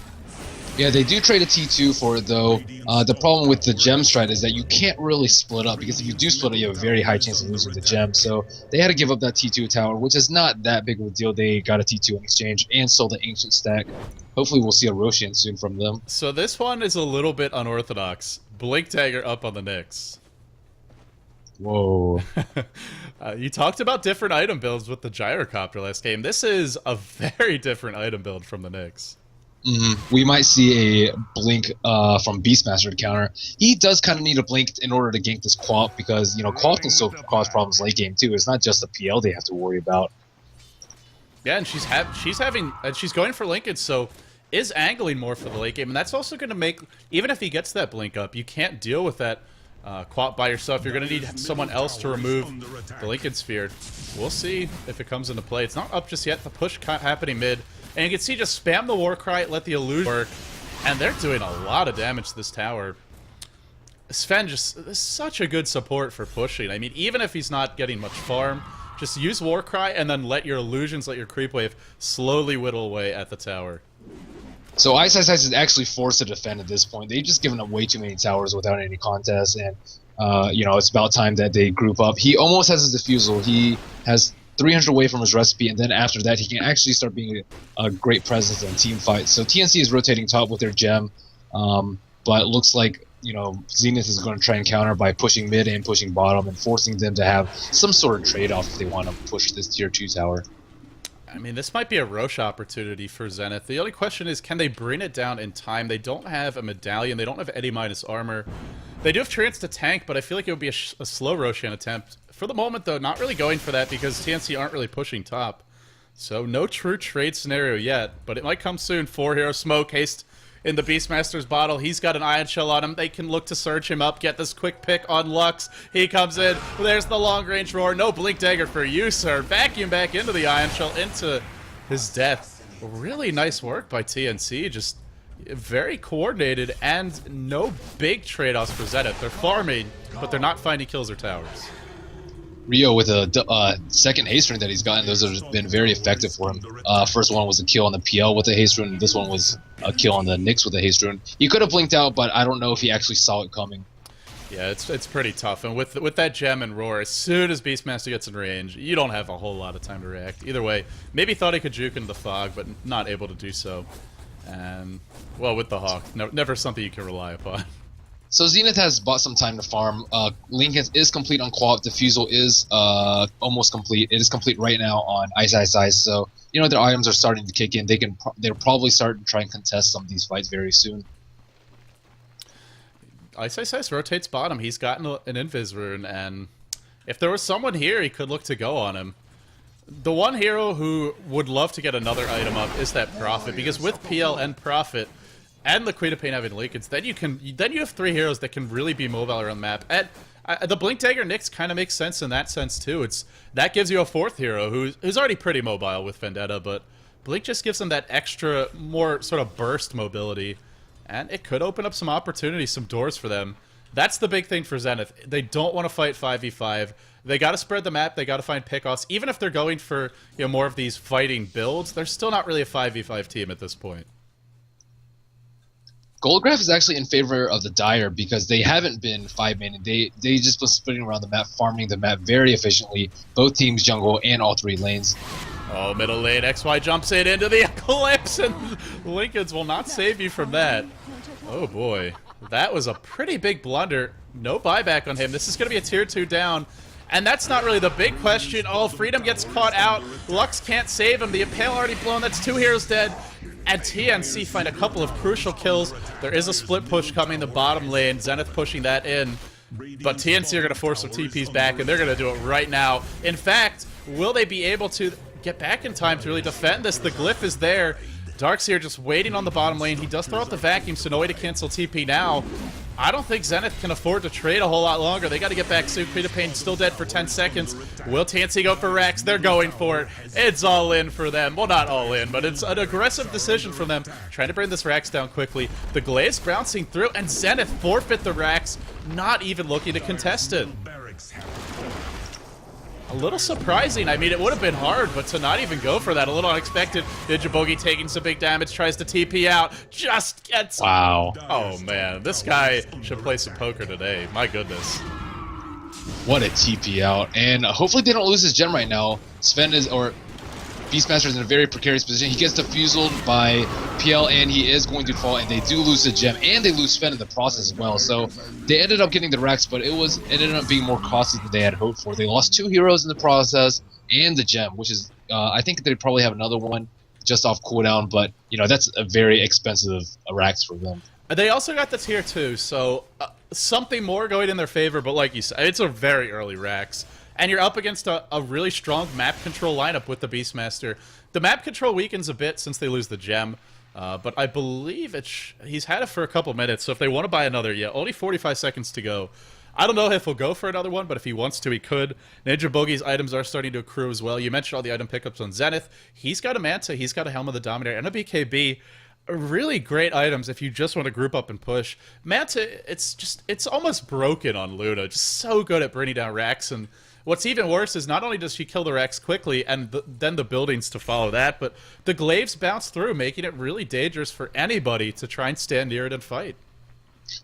Yeah, they do trade a T2 for it, though. The problem with the gem strat is that you can't really split up, because if you do split up, you have a very high chance of losing the gem. So they had to give up that T2 tower, which is not that big of a deal. They got a T2 in exchange and sold the ancient stack. Hopefully we'll see a Roshan soon from them. So this one is a little bit unorthodox. Blink Dagger up on the Nyx. Whoa. You talked about different item builds with the Gyrocopter last game. This is a very different item build from the Nyx. We might see a blink from Beastmaster to counter. He does kind of need a blink in order to gank this Quap, because, you know, Quap can still cause problems late game too. It's not just the PL they have to worry about. Yeah, and she's going for linkage, so is angling more for the late game, and that's also going to make, even if he gets that blink up, you can't deal with that Quap by yourself. You're going to need someone else to remove the linkage sphere. We'll see if it comes into play. It's not up just yet. The push happening mid. And you can see just spam the Warcry, let the illusion work, and they're doing a lot of damage to this tower. Sven just is such a good support for pushing. I mean, even if he's not getting much farm, just use Warcry and then let your illusions, let your creep wave slowly whittle away at the tower. So Ice is actually forced to defend at this point. They've just given up way too many towers without any contest, and you know, it's about time that they group up. He almost has his defusal. He has 300 away from his recipe, and then after that he can actually start being a great presence in team fights. So TnC is rotating top with their gem, but it looks like, you know, Zenith is going to try and counter by pushing mid and pushing bottom and forcing them to have some sort of trade-off if they want to push this tier 2 tower. I mean, this might be a Roche opportunity for Zenith. The only question is, can they bring it down in time? They don't have a medallion. They don't have any minus armor. They do have chance to tank, but I feel like it would be a slow Roshan attempt. For the moment, though, not really going for that because TnC aren't really pushing top. So no true trade scenario yet, but it might come soon. 4-hero smoke, haste in the Beastmaster's bottle. He's got an Ion Shell on him. They can look to search him up, get this quick pick on Lux. He comes in. There's the long-range roar. No Blink Dagger for you, sir. Vacuum back into the Ion Shell, into his death. Really nice work by TnC. Just very coordinated and no big trade-offs for Zenith. They're farming, but they're not finding kills or towers. Rio with a second haste rune that he's gotten, those have been very effective for him. First one was a kill on the PL with a haste rune, this one was a kill on the Nyx with a haste rune. He could have blinked out, but I don't know if he actually saw it coming. Yeah, it's pretty tough, and with that gem and roar, as soon as Beastmaster gets in range, you don't have a whole lot of time to react. Either way, maybe thought he could juke into the fog, but not able to do so. And, well, with the Hawk, never something you can rely upon. So Zenith has bought some time to farm. Link is complete on Quap. Defusal is almost complete. It is complete right now on Ice. So, you know, their items are starting to kick in. They're probably starting to try and contest some of these fights very soon. Ice rotates bottom. He's gotten an Invis rune, and if there was someone here, he could look to go on him. The one hero who would love to get another item up is that Prophet, because with PL and Prophet and the Queen of Pain having linkage, then you have 3 heroes that can really be mobile around the map. And the Blink Dagger Nyx kind of makes sense in that sense too. That gives you a 4th hero who's already pretty mobile with Vendetta, but Blink just gives them that extra, more sort of burst mobility, and it could open up some opportunities, some doors for them. That's the big thing for Zenith. They don't want to fight 5v5. They got to spread the map. They got to find pickoffs. Even if they're going for, you know, more of these fighting builds, they're still not really a 5v5 team at this point. Goldgraph is actually in favor of the Dire because they haven't been 5-man. They just been splitting around the map, farming the map very efficiently. Both teams jungle and all 3 lanes. Oh, middle lane. XY jumps in into the Eclipse, and Lincolns will not save you from that. Oh boy. That was a pretty big blunder. No buyback on him. This is going to be a tier 2 down. And that's not really the big question. Oh, Freedom gets caught out. Lux can't save him. The Impale already blown. That's 2 heroes dead. And TnC find a couple of crucial kills. There is a split push coming the bottom lane. Zenith pushing that in. But TnC are going to force some TPs back, and they're going to do it right now. In fact, will they be able to get back in time to really defend this? The glyph is there. Darkseer just waiting on the bottom lane. He does throw out the vacuum, so no way to cancel TP now. I don't think Zenith can afford to trade a whole lot longer. They got to get back soon. Queen of Pain still dead for 10 seconds. Will TnC go for Rex? They're going for it. It's all in for them. Well, not all in, but it's an aggressive decision from them. Trying to bring this Rax down quickly. The Glaze bouncing through, and Zenith forfeit the Rax, not even looking to contest it. little surprising. I mean, it would have been hard, but to not even go for that, a little unexpected. Ninjabogi taking some big damage, tries to TP out, just gets... Wow. Oh, man. This guy should play some poker today. My goodness. What a TP out. And hopefully they don't lose his gem right now. Sven is... or Beastmaster is in a very precarious position. He gets defused by PL, and he is going to fall, and they do lose the gem, and they lose Sven in the process as well. So they ended up getting the Rex, but it ended up being more costly than they had hoped for. They lost 2 heroes in the process, and the gem, which is, I think they probably have another one just off cooldown, but, you know, that's a very expensive Rex for them. They also got the tier 2, so something more going in their favor, but like you said, it's a very early Rex. And you're up against a really strong map control lineup with the Beastmaster. The map control weakens a bit since they lose the gem, but I believe he's had it for a couple minutes, so if they want to buy another, yeah, only 45 seconds to go. I don't know if he'll go for another one, but if he wants to, he could. Ninjabogi's items are starting to accrue as well. You mentioned all the item pickups on Zenith. He's got a Manta, he's got a Helm of the Dominator, and a BKB. Really great items if you just want to group up and push. Manta, it's almost broken on Luna. Just so good at bringing down Rex, and what's even worse is not only does she kill the Rex quickly, and then the buildings to follow that, but the glaives bounce through, making it really dangerous for anybody to try and stand near it and fight.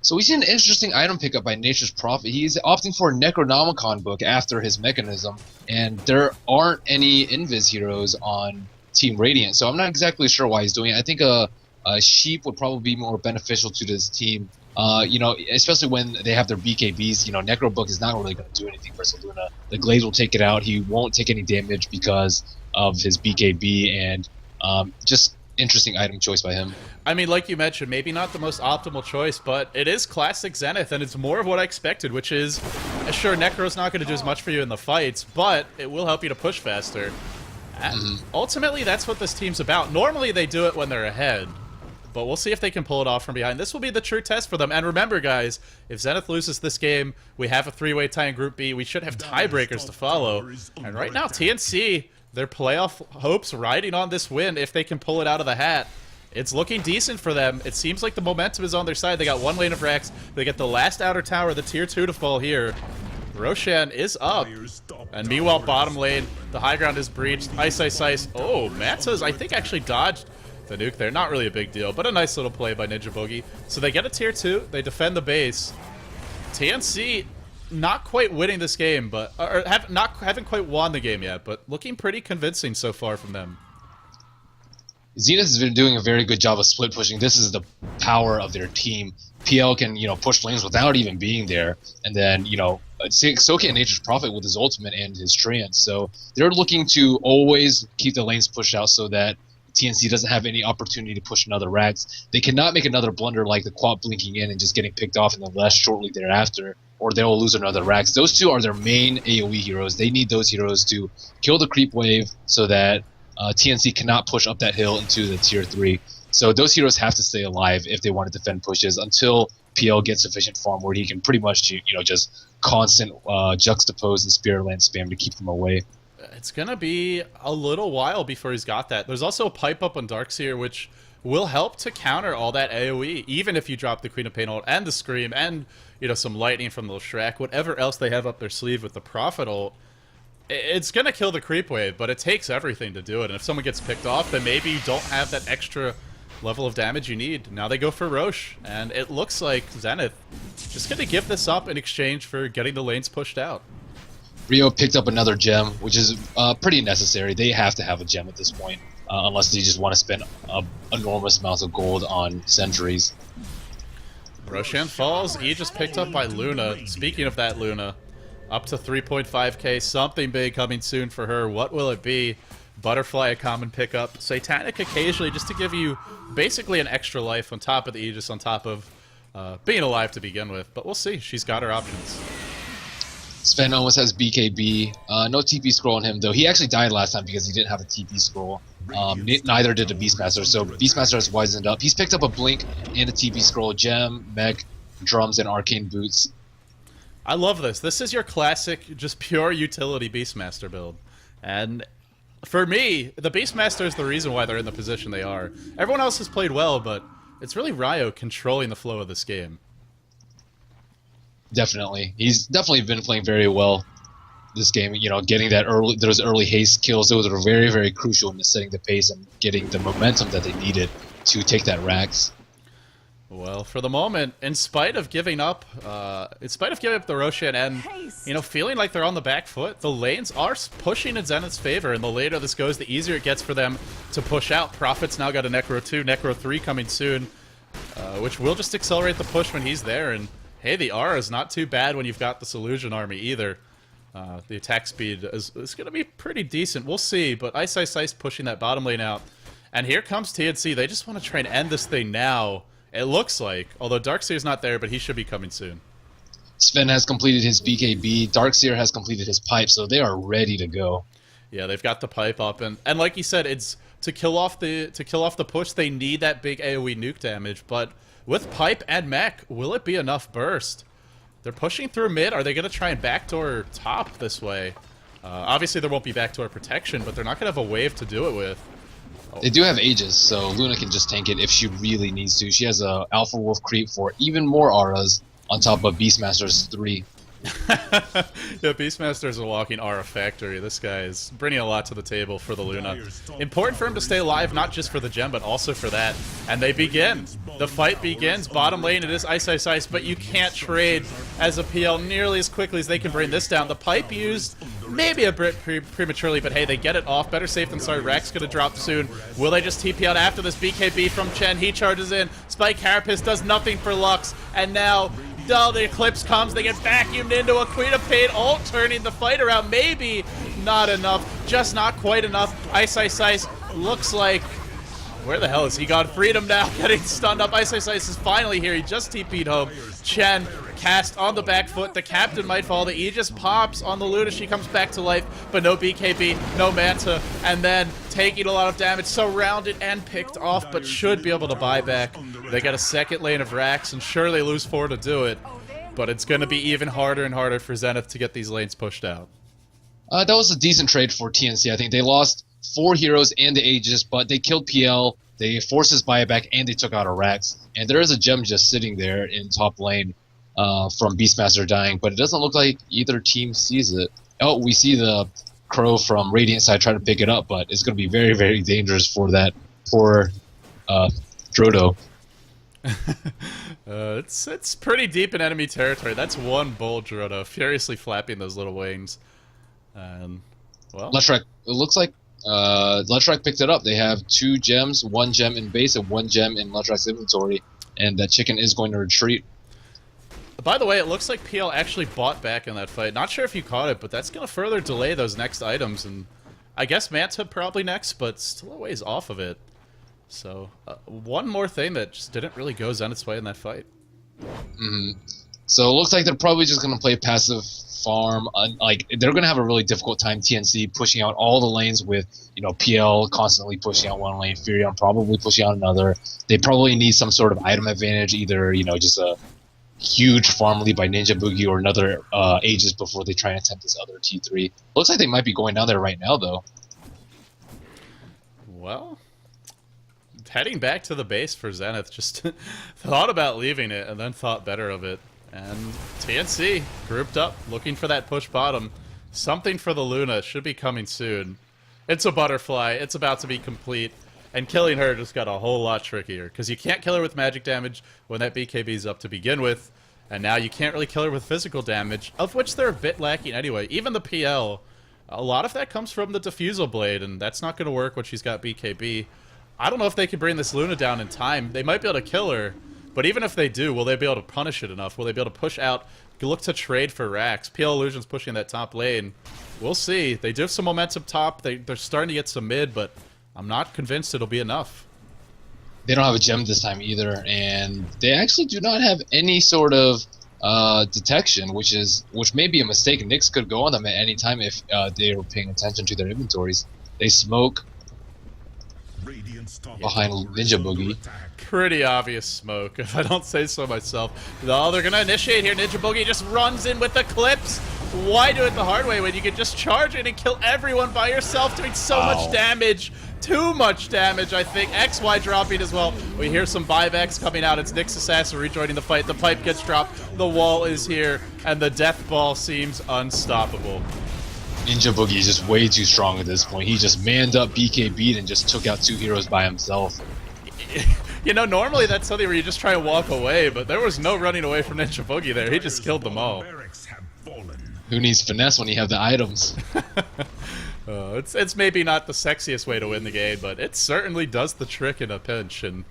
So we see an interesting item pickup by Nature's Prophet. He's opting for a Necronomicon book after his mechanism, and there aren't any Invis heroes on Team Radiant, so I'm not exactly sure why he's doing it. I think a sheep would probably be more beneficial to this team. You know, especially when they have their BKBs, you know, Necro Book is not really going to do anything for Saluna. The Glaze will take it out. He won't take any damage because of his BKB, and just interesting item choice by him. I mean, like you mentioned, maybe not the most optimal choice, but it is classic Zenith, and it's more of what I expected, which is, sure, Necro's not going to do as much for you in the fights, but it will help you to push faster. And ultimately, that's what this team's about. Normally, they do it when they're ahead, but we'll see if they can pull it off from behind. This will be the true test for them. And remember, guys, if Zenith loses this game, we have a 3-way tie in Group B. We should have tiebreakers to follow. And right now, TnC, their playoff hopes riding on this win if they can pull it out of the hat. It's looking decent for them. It seems like the momentum is on their side. They got 1 lane of Rex. They get the last outer tower, the tier 2 to fall here. Roshan is up. And meanwhile, bottom lane, the high ground is breached. Ice, ice, ice. Oh, Matza's, I think, actually dodged the nuke there. Not really a big deal, but a nice little play by Ninjabogi. So they get a tier 2. They defend the base. TnC not quite winning this game, but haven't quite won the game yet, but looking pretty convincing so far from them. Zenith has been doing a very good job of split pushing. This is the power of their team. PL can, you know, push lanes without even being there, and then, you know, so can Nature's Prophet with his ultimate and his trance. So they're looking to always keep the lanes pushed out so that TnC doesn't have any opportunity to push another Rags. They cannot make another blunder like the quad blinking in and just getting picked off in the left shortly thereafter, or they'll lose another Rags. Those two are their main AoE heroes. They need those heroes to kill the creep wave so that TnC cannot push up that hill into the tier 3. So those heroes have to stay alive if they want to defend pushes until PL gets sufficient farm where he can pretty much, you know, just constant juxtapose and Spirit Land spam to keep them away. It's going to be a little while before he's got that. There's also a pipe up on Darkseer, which will help to counter all that AoE, even if you drop the Queen of Pain ult and the Scream and, you know, some lightning from the Shrek, whatever else they have up their sleeve with the Prophet ult. It's going to kill the creep wave, but it takes everything to do it. And if someone gets picked off, then maybe you don't have that extra level of damage you need. Now they go for Roche, and it looks like Zenith just going to give this up in exchange for getting the lanes pushed out. Rio picked up another gem, which is pretty necessary. They have to have a gem at this point, unless they just want to spend enormous amounts of gold on sentries. Roshan falls. E just picked up by Luna. Speaking of that, Luna, up to 3.5k. Something big coming soon for her. What will it be? Butterfly, a common pickup. Satanic occasionally, just to give you basically an extra life on top of the Aegis, on top of being alive to begin with. But we'll see. She's got her options. Sven almost has BKB. No TP scroll on him, though. He actually died last time because he didn't have a TP scroll. Neither did the Beastmaster, so Beastmaster has wisened up. He's picked up a Blink and a TP scroll, Gem, Mech, Drums, and Arcane Boots. I love this. This is your classic, just pure utility Beastmaster build. And for me, the Beastmaster is the reason why they're in the position they are. Everyone else has played well, but it's really Ryo controlling the flow of this game. Definitely. He's definitely been playing very well. this game. You know, getting those early haste kills, those are very, very crucial in setting the pace and getting the momentum that they needed to take that Rax. Well, for the moment, in spite of giving up the Roshan and, you know, feeling like they're on the back foot, the lanes are pushing in Zenith's favor, and the later this goes, the easier it gets for them to push out. Prophet's now got a Necro 2, Necro 3 coming soon, which will just accelerate the push when he's there, and hey, the Aura is not too bad when you've got this Illusion army either. The attack speed is going to be pretty decent, we'll see, but Ice Ice Ice pushing that bottom lane out. And here comes TnC, they just want to try and end this thing now. It looks like, although Darkseer's not there, but he should be coming soon. Sven has completed his BKB, Darkseer has completed his pipe, so they are ready to go. Yeah, they've got the pipe up, and like you said, it's to kill off the push. They need that big AOE nuke damage, but with pipe and mech, will it be enough burst? They're pushing through mid. Are they going to try and backdoor top this way? Obviously, there won't be backdoor protection, but they're not going to have a wave to do it with. They do have Aegis, so Luna can just tank it if she really needs to. She has a Alpha Wolf creep for even more auras on top of Beastmaster's 3. Yeah, Beastmaster is a walking aura factory. This guy is bringing a lot to the table for the Luna. Important for him to stay alive, not just for the gem, but also for that. And they begin. The fight begins. Bottom lane, it is Ice Ice Ice, but you can't trade as a PL nearly as quickly as they can bring this down. The pipe used maybe a bit prematurely, but hey, they get it off. Better safe than sorry. Rax gonna drop soon. Will they just TP out after this? BKB from Chen. He charges in. Spike Carapace does nothing for Lux. And now the Eclipse comes, they get vacuumed into a Queen of Pain ult, turning the fight around. Maybe not enough, just not quite enough. Ice Ice Ice looks like, where the hell is he gone? Freedom now, getting stunned up. Ice Ice Ice is finally here, he just TP'd home. Chen cast on the back foot, the captain might fall, the Aegis pops on the Luna, she comes back to life, but no BKB, no Manta, and then taking a lot of damage, surrounded and picked off, but should be able to buy back. They got a second lane of Rax, and sure they lose 4 to do it, but it's going to be even harder and harder for Zenith to get these lanes pushed out. That was a decent trade for TnC. I think they lost 4 heroes and the Aegis, but they killed PL, they forced his buyback, and they took out a Rax. And there is a gem just sitting there in top lane from Beastmaster dying, but it doesn't look like either team sees it. Oh, we see the Crow from Radiant side try to pick it up, but it's going to be very, very dangerous for that poor Drodo. It's pretty deep in enemy territory. That's one bold Drodo, furiously flapping those little wings. And, well... Leshrac, it looks like Leshrac picked it up. They have 2 gems, 1 gem in base and 1 gem in Leshrac's inventory, and that chicken is going to retreat. By the way, it looks like PL actually bought back in that fight. Not sure if you caught it, but that's going to further delay those next items, and I guess Manta probably next, but still a ways off of it. So, one more thing that just didn't really go Zenith's way in that fight. So it looks like they're probably just going to play passive farm. Like, they're going to have a really difficult time, TnC, pushing out all the lanes with, you know, PL constantly pushing out one lane, Furion probably pushing out another. They probably need some sort of item advantage, either, you know, just a huge farm lead by Ninja Boogie or another Aegis before they try and attempt this other T3. Looks like they might be going down there right now, though. Well, heading back to the base for Zenith, just thought about leaving it and then thought better of it. And TnC grouped up, looking for that push bottom. Something for the Luna should be coming soon. It's a butterfly, it's about to be complete. And killing her just got a whole lot trickier, because you can't kill her with magic damage when that BKB's up to begin with, and now you can't really kill her with physical damage, of which they're a bit lacking anyway. Even the PL, a lot of that comes from the Diffusal Blade, and that's not going to work when she's got BKB. I don't know if they can bring this Luna down in time. They might be able to kill her, but even if they do, will they be able to punish it enough? Will they be able to push out, look to trade for Rax? PL Illusion's pushing that top lane. We'll see. They do have some momentum top. They're starting to get some mid, but I'm not convinced it'll be enough. They don't have a gem this time either, and they actually do not have any sort of detection, which may be a mistake. Nyx could go on them at any time if they were paying attention to their inventories. They smoke behind Ninja Boogie. Pretty obvious smoke, if I don't say so myself. No, they're gonna initiate here. Ninja Boogie just runs in with Eclipse. Why do it the hard way when you can just charge in and kill everyone by yourself, doing so much damage? Too much damage, I think. XY dropping as well. We hear some buybacks coming out. It's Nyx Assassin rejoining the fight. The pipe gets dropped. The wall is here, and the death ball seems unstoppable. Ninja Boogie is just way too strong at this point. He just manned up BKB'd and just took out 2 heroes by himself. You know, normally that's something where you just try and walk away, but there was no running away from Ninja Boogie there. He just killed them all. Who needs finesse when you have the items? It's maybe not the sexiest way to win the game, but it certainly does the trick in a pinch, and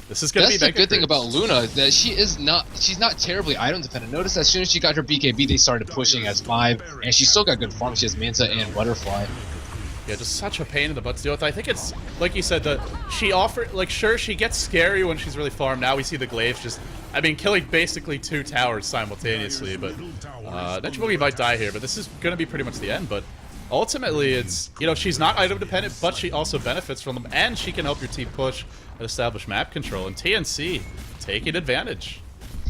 this is going to be That's the good thing about Luna, that she's not terribly item dependent. Notice as soon as she got her BKB, they started pushing as 5, and she still got good farm. She has Manta and Butterfly. Yeah, just such a pain in the butt to deal with. I think it's, like you said, she offered, like, sure, she gets scary when she's really farmed. Now we see the Glaives just, I mean, killing basically 2 towers simultaneously, but Ninja Boogie might die here, but this is going to be pretty much the end, but ultimately it's, you know, she's not item dependent, but she also benefits from them, and she can help your team push and establish map control, and TnC taking advantage.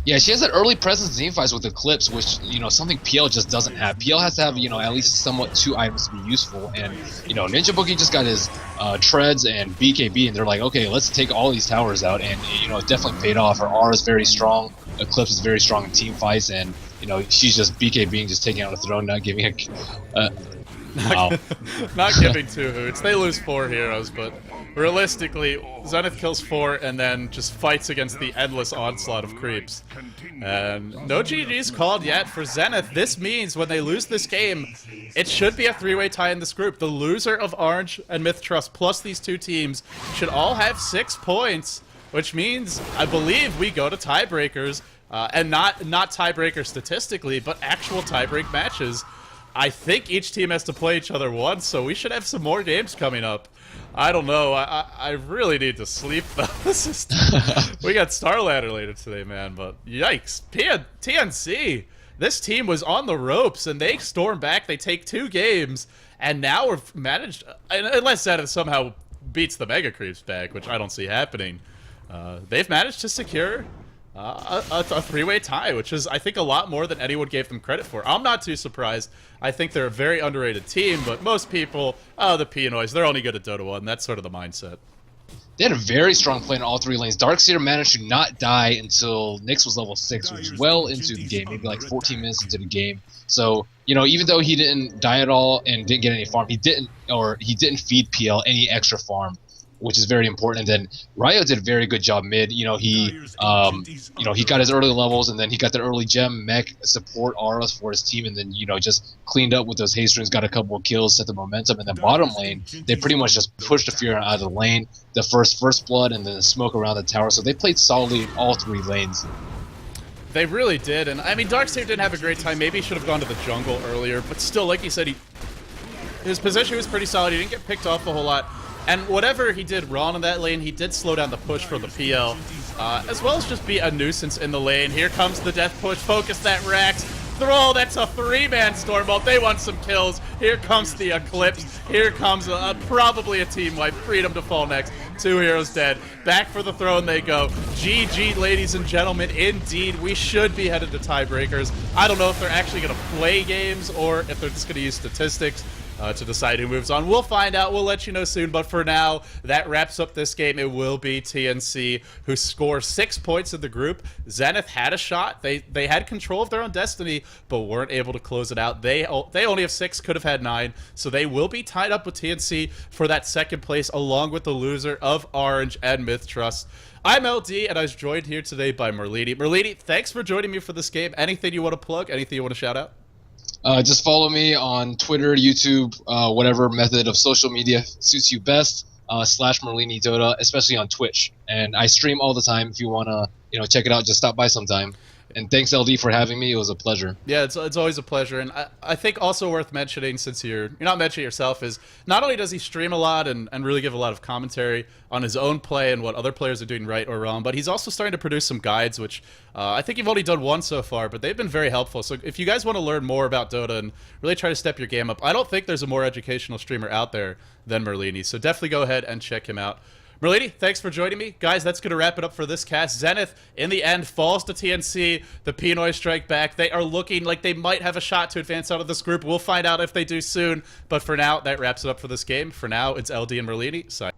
Yeah, she has that early presence in team fights with Eclipse, which, you know, something PL just doesn't have. PL has to have, you know, at least somewhat 2 items to be useful, and, you know, Ninja Boogie just got his Treads and BKB, and they're like, okay, let's take all these towers out, and, you know, it definitely paid off. Her aura is very strong, Eclipse is very strong in team fights, and, you know, she's just BKBing, just taking out a throne, not giving a... wow. Not giving 2 hoots. They lose 4 heroes, but realistically, Zenith kills 4 and then just fights against the endless onslaught of creeps. And no GG's called yet for Zenith. This means when they lose this game, it should be a 3-way tie in this group. The loser of Orange and Myth Trust plus these 2 teams should all have 6 points, which means, I believe, we go to tiebreakers, and not tiebreakers statistically, but actual tiebreak matches. I think each team has to play each other once, so we should have some more games coming up. I don't know. I really need to sleep, though. We got Starladder later today, man, but yikes. TnC, this team was on the ropes, and they storm back. They take 2 games, and now we've managed, unless Zenith somehow beats the Mega Creeps back, which I don't see happening, they've managed to secure a 3-way tie, which is, I think, a lot more than anyone gave them credit for. I'm not too surprised. I think they're a very underrated team, but most people, the Pinoys, they're only good at Dota 1. That's sort of the mindset. They had a very strong play in all 3 lanes. Darkseer managed to not die until Nyx was level 6, which was well into the game, maybe like 14 minutes into the game. So, you know, even though he didn't die at all and didn't get any farm, he didn't feed PL any extra farm, which is very important. And then Ryo did a very good job mid. You know, he got his early levels, and then he got the early gem mech support auras for his team, and then, you know, just cleaned up with those haste rings, got a couple of kills, set the momentum. And then bottom lane, they pretty much just pushed the fear out of the lane, the first blood, and then the smoke around the tower. So they played solidly in all 3 lanes. They really did, and I mean, Darkseer didn't have a great time. Maybe he should have gone to the jungle earlier, but still, like you said, his position was pretty solid. He didn't get picked off a whole lot. And whatever he did wrong in that lane, he did slow down the push for the PL, as well as just be a nuisance in the lane. Here comes the death push. Focus that Rax. Throw, that's a 3-man Stormbolt. They want some kills. Here comes the Eclipse. Here comes probably a team wipe. Freedom to fall next. 2 heroes dead. Back for the throne they go. GG, ladies and gentlemen. Indeed, we should be headed to tiebreakers. I don't know if they're actually going to play games or if they're just going to use statistics to decide who moves on. We'll find out. We'll let you know soon. But for now, that wraps up this game. It will be TnC who score 6 points in the group. Zenith had a shot. They had control of their own destiny, but weren't able to close it out. They only have 6, could have had 9. So they will be tied up with TnC for that 2nd place, along with the loser of Orange and Myth Trust. I'm LD, and I was joined here today by Merlini. Merlini, thanks for joining me for this game. Anything you want to plug? Anything you want to shout out? Just follow me on Twitter, YouTube, whatever method of social media suits you best, / Merlini Dota, especially on Twitch. And I stream all the time. If you want to, you know, check it out, just stop by sometime. And thanks, LD, for having me. It was a pleasure. Yeah, it's always a pleasure. And I think also worth mentioning, since you're not mentioning yourself, is not only does he stream a lot and really give a lot of commentary on his own play and what other players are doing right or wrong, but he's also starting to produce some guides, which I think you've only done 1 so far, but they've been very helpful. So if you guys want to learn more about Dota and really try to step your game up, I don't think there's a more educational streamer out there than Merlini. So definitely go ahead and check him out. Merlini, thanks for joining me. Guys, that's going to wrap it up for this cast. Zenith, in the end, falls to TnC. The Pinoy strike back. They are looking like they might have a shot to advance out of this group. We'll find out if they do soon. But for now, that wraps it up for this game. For now, it's LD and Merlini. Sign.